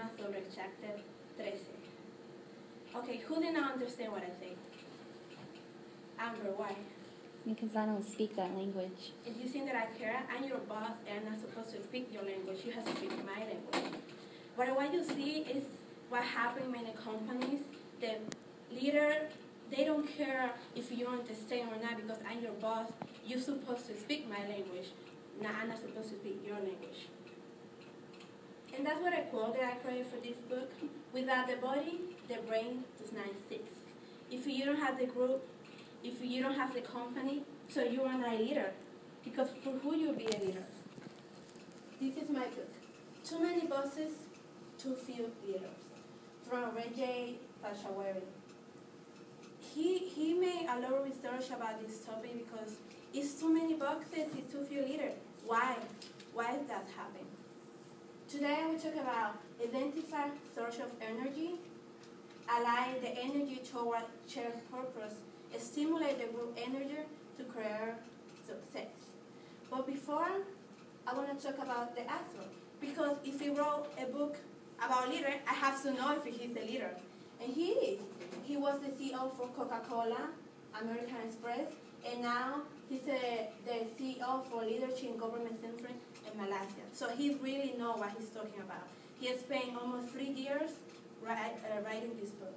tema sobre el chapter 13. Okay, who did not understand what I say? Amber, why? Because I don't speak that language. If you think that I care, I'm your boss and I'm not supposed to speak your language. You have to speak my language. But what you see is what happens in many companies. The leader, they don't care if you understand or not because I'm your boss. You're supposed to speak my language. No, I'm not supposed to speak your language. And that's what I quote that I created for this book. Without the body, the brain does not exist. If you don't have the group, if you don't have the company, so you are not a leader. Because for who you be a leader? This is my book. Too many bosses, too few leaders. From Ray Pashawari. He made a lot of research about this topic because it's too many boxes, it's too few leaders. Why? Why is that happening? Today I will talk about identify source of energy, align the energy toward shared purpose, stimulate the group energy to create success. But before, I want to talk about the author. Because if he wrote a book about leader, I have to know if he's a leader. And he is. He was the CEO for Coca-Cola, American Express, and now he's the CEO for Leadership in Government Center in Malaysia. So he really knows what he's talking about. He has spent almost 3 years writing this book.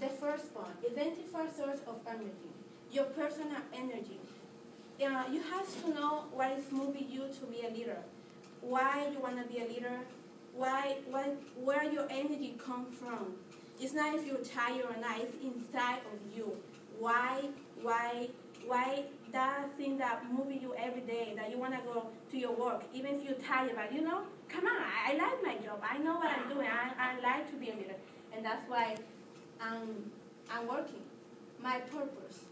The first point, identify source of energy, your personal energy. You have to know what is moving you to be a leader. Why you want to be a leader? Where your energy comes from? It's not if you're tired or not, it's inside of you. Why that thing that moves you every day, that you want to go to your work, even if you're tired, but come on, I like my job. I know what I'm doing. I like to be a leader. And that's why I'm working. My purpose.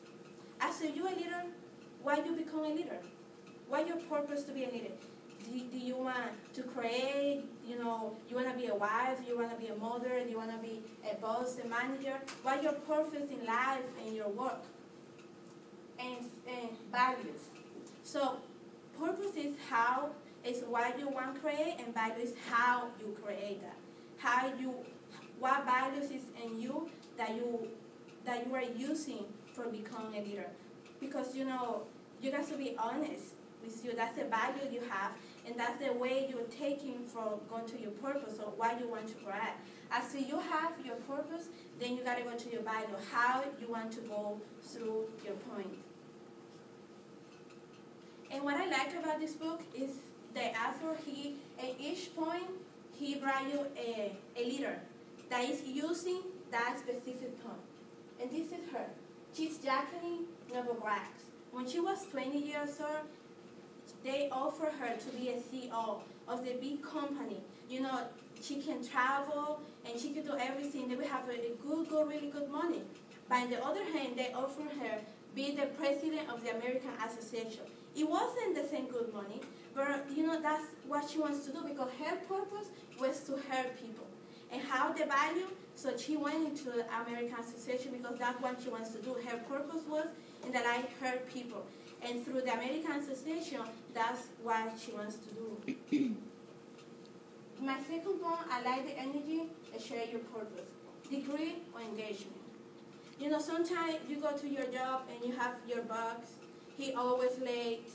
After you're a leader, why you become a leader? Why your purpose to be a leader? Do you want to create, you want to be a wife, you want to be a mother, you want to be a boss, a manager? What your purpose in life and your work? And values. So purpose is what you want to create, and value is how you create that. What values is in you that you are using for becoming a leader. Because you got to be honest with you. That's the value you have, and that's the way you're taking for going to your purpose or what you want to create. After you have your purpose, then you got to go to your value, how you want to go through your point. And what I like about this book is the author, at each point, he brought you a leader that is using that specific point. And this is her. She's Jacqueline Novogratz. When she was 20 years old, they offered her to be a CEO of the big company. She can travel and she can do everything. They will have really good money. But on the other hand, they offered her be the president of the American Association. It wasn't the same good money, but that's what she wants to do because her purpose was to help people. And how the value, so she went into the American Association because that's what she wants to do. Her purpose was in the life help people. And through the American Association, that's what she wants to do. My second point, I like the energy and share your purpose. Degree or engagement. Sometimes you go to your job and you have your boss. He always late.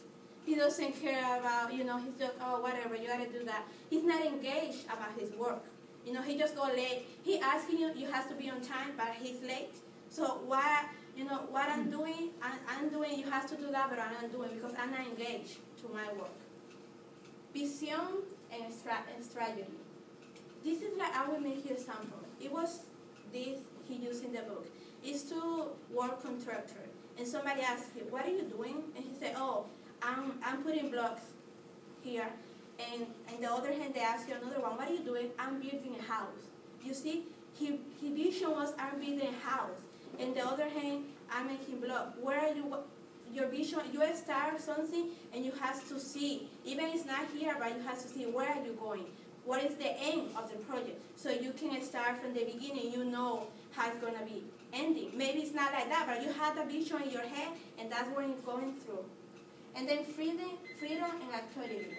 He doesn't care about, he's just, whatever, you got to do that. He's not engaged about his work. He just go late. He asking you have to be on time, but he's late. So what I'm doing, you have to do that, but I'm not doing because I'm not engaged to my work. Vision and strategy. This is like, I will make you a sample. It was this he used in the book. It's to work contractor. And somebody asked him, what are you doing? And he said, I'm putting blocks here. And on the other hand, they asked you another one, what are you doing? I'm building a house. You see, his vision was, I'm building a house. And the other hand, I'm making blocks. Where are you? Your vision, you start something and you have to see, even it's not here, but you have to see where are you going? What is the end of the project? So you can start from the beginning, you know how it's going to be ending. Maybe it's not like that, but you have the vision in your head, and that's what you're going through. And then freedom and authority.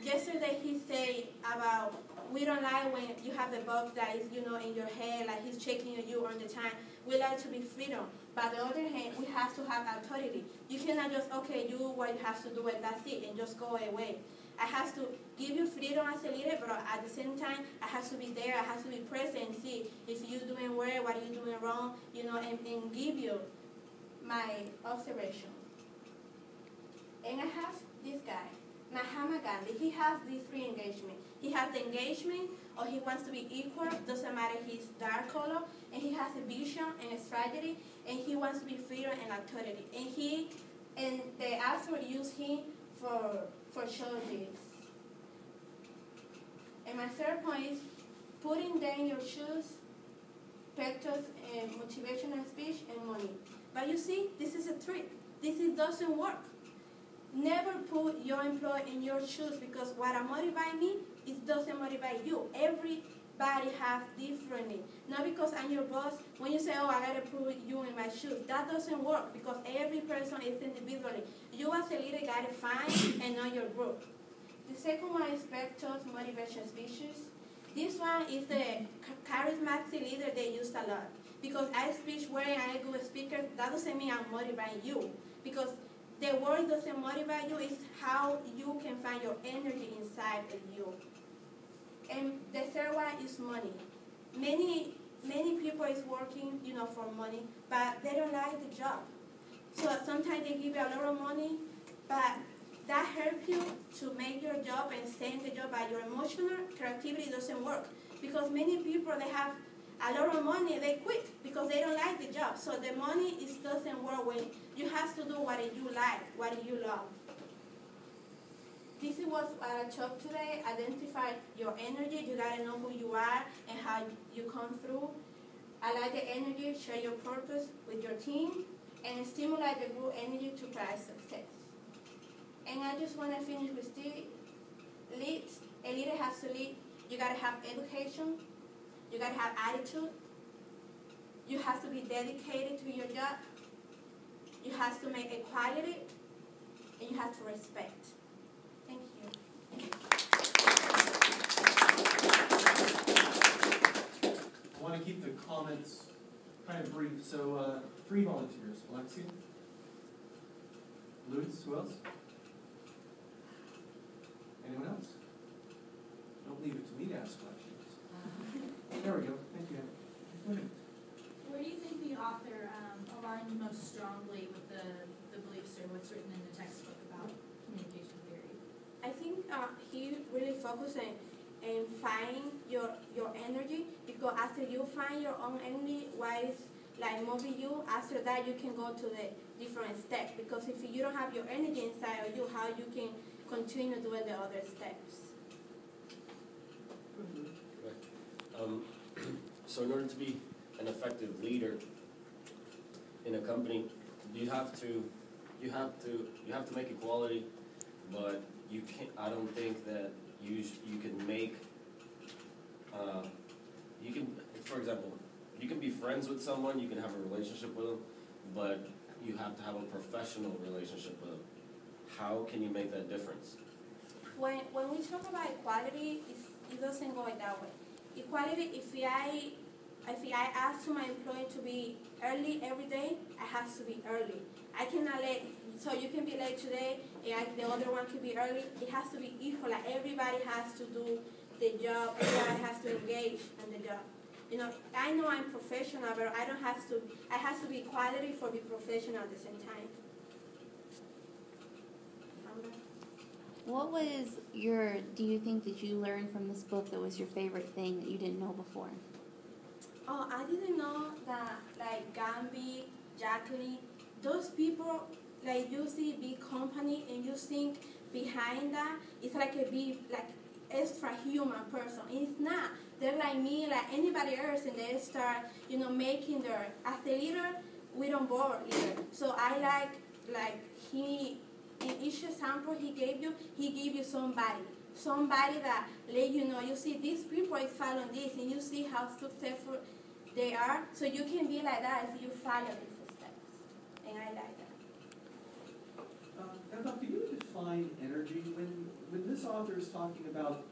yesterday he said about we don't like when you have a box that is, in your head, like he's checking you all the time. We like to be freedom. But on the other hand, we have to have authority. You cannot just, okay, do what you have to do and that's it, and just go away. I have to give you freedom as a leader, but at the same time, I have to be there. I have to be present and see if you're doing well, what you're doing wrong, and give you my observation. And I have this guy, Mahatma Gandhi. He has these three engagements. He has the engagement, or he wants to be equal, doesn't matter his dark color, and he has a vision and a strategy, and he wants to be freedom and authority. And the author used him for showing this. And my third point is putting them in your shoes, purpose, motivational speech, and money. But you see, this is a trick. This doesn't work. Never put your employee in your shoes, because what motivates me, it doesn't motivate you. Everybody has differently. Not because I'm your boss, when you say, oh, I got to put you in my shoes, that doesn't work, because every person is individually. You as a leader got to find and know your group. The second one is purpose, motivation speeches. This one is the charismatic leader they use a lot. Because I speak well and I'm a good speaker, that doesn't mean I'm motivating you. Because the word doesn't motivate you, it's how you can find your energy inside of you. And the third one is money. Many people is working, for money, but they don't like the job. So sometimes they give you a lot of money, but that helps you to make your job and stay in the job, but your emotional creativity doesn't work. Because many people, they have a lot of money, they quit because they don't like the job. So the money doesn't work when you have to do what you like, what you love. This is what I taught today. Identify your energy. You got to know who you are and how you come through. I like the energy, share your purpose with your team, and stimulate the group energy to prize success. And I just want to finish with this. A leader has to lead. You got to have education. You got to have attitude. You have to be dedicated to your job. You have to make equality. And you have to respect. Thank you. I want to keep the comments kind of brief. So, 3 volunteers. Alexia? Lutz, who else? Anyone else? Don't leave it to me to ask questions. There we go. Thank you. Where do you think the author aligned most strongly with the beliefs or what's written in the textbook about communication theory? I think he really focused on finding your energy, because after you find your own energy, what is moving you, after that you can go to the different steps. Because if you don't have your energy inside of you, how you can continue doing the other steps? So in order to be an effective leader in a company, you have to make equality, but you can't. I don't think that you can make. You can, for example, you can be friends with someone, you can have a relationship with them, but you have to have a professional relationship with them. How can you make that difference? When we talk about equality, it doesn't go that way. Equality, if I ask to my employee to be early every day, I have to be early. I cannot so you can be late today, and the other one can be early. It has to be equal. Everybody has to do the job. Everybody has to engage in the job. I know I'm professional, but I have to be quality for be professional at the same time. What was do you think that you learned from this book that was your favorite thing that you didn't know before? Oh, I didn't know that, Gambi, Jacqueline, those people, you see big company and you think behind that, it's like a big, extra human person. It's not. They're like me, like anybody else, and they start, making as a leader, we don't board leader. So I in each example he gave you somebody that let you know, you see these people is following this, and you see how successful they are, so you can be like that if you follow these steps. And I like that. Anabel, can you define energy? When this author is talking about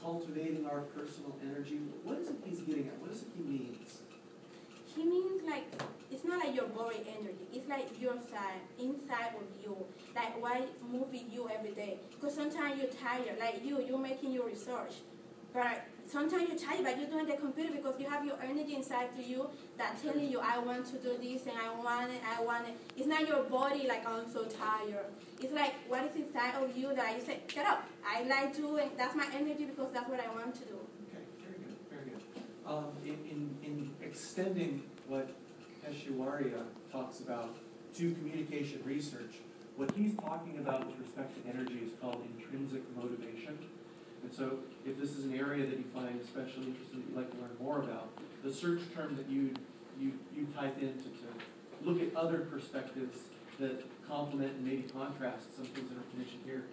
cultivating our personal energy, what is it he's getting at? What is it he means? He means like, it's not like your body energy. It's like your side, inside of you. Like why moving you every day? Because sometimes you're tired. Like you're making your research. But sometimes you're tired, but you're doing the computer because you have your energy inside to you that telling you, I want to do this and I want it. It's not your body like, oh, I'm so tired. It's like what is inside of you that you say, get up. I like to, and that's my energy because that's what I want to do. Okay, very good, very good. In extending what Heshiwaria talks about to communication research, what he's talking about with respect to energy is called intrinsic motivation. And so if this is an area that you find especially interesting, that you'd like to learn more about, the search term that you type in to look at other perspectives that complement and maybe contrast some things that are mentioned here,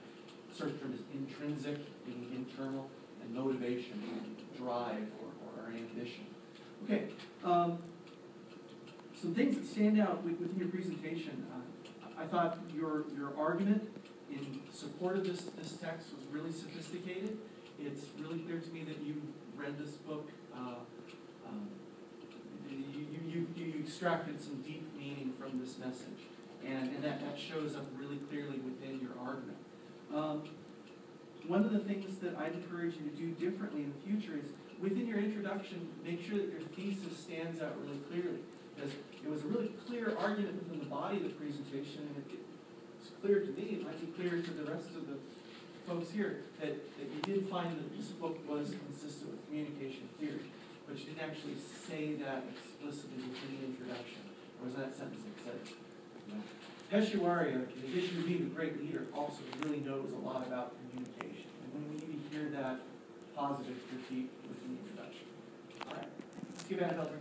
the search term is intrinsic, meaning internal, and motivation, meaning drive or ambition. Okay, some things that stand out within your presentation. I thought your argument in support of this text was really sophisticated. It's really clear to me that you read this book. You extracted some deep meaning from this message, and that shows up really clearly within your argument. One of the things that I'd encourage you to do differently in the future is, within your introduction, make sure that your thesis stands out really clearly, because it was a really clear argument within the body of the presentation, and it's clear to me, it might be clear to the rest of the folks here, that you did find that this book was consistent with communication theory, but you didn't actually say that explicitly within the introduction. Or was that sentence that said it? No. Heshiwaria, in addition to being a great leader, also really knows a lot about communication. And we need to hear that positive critique within the introduction. All right, let's give Anabel a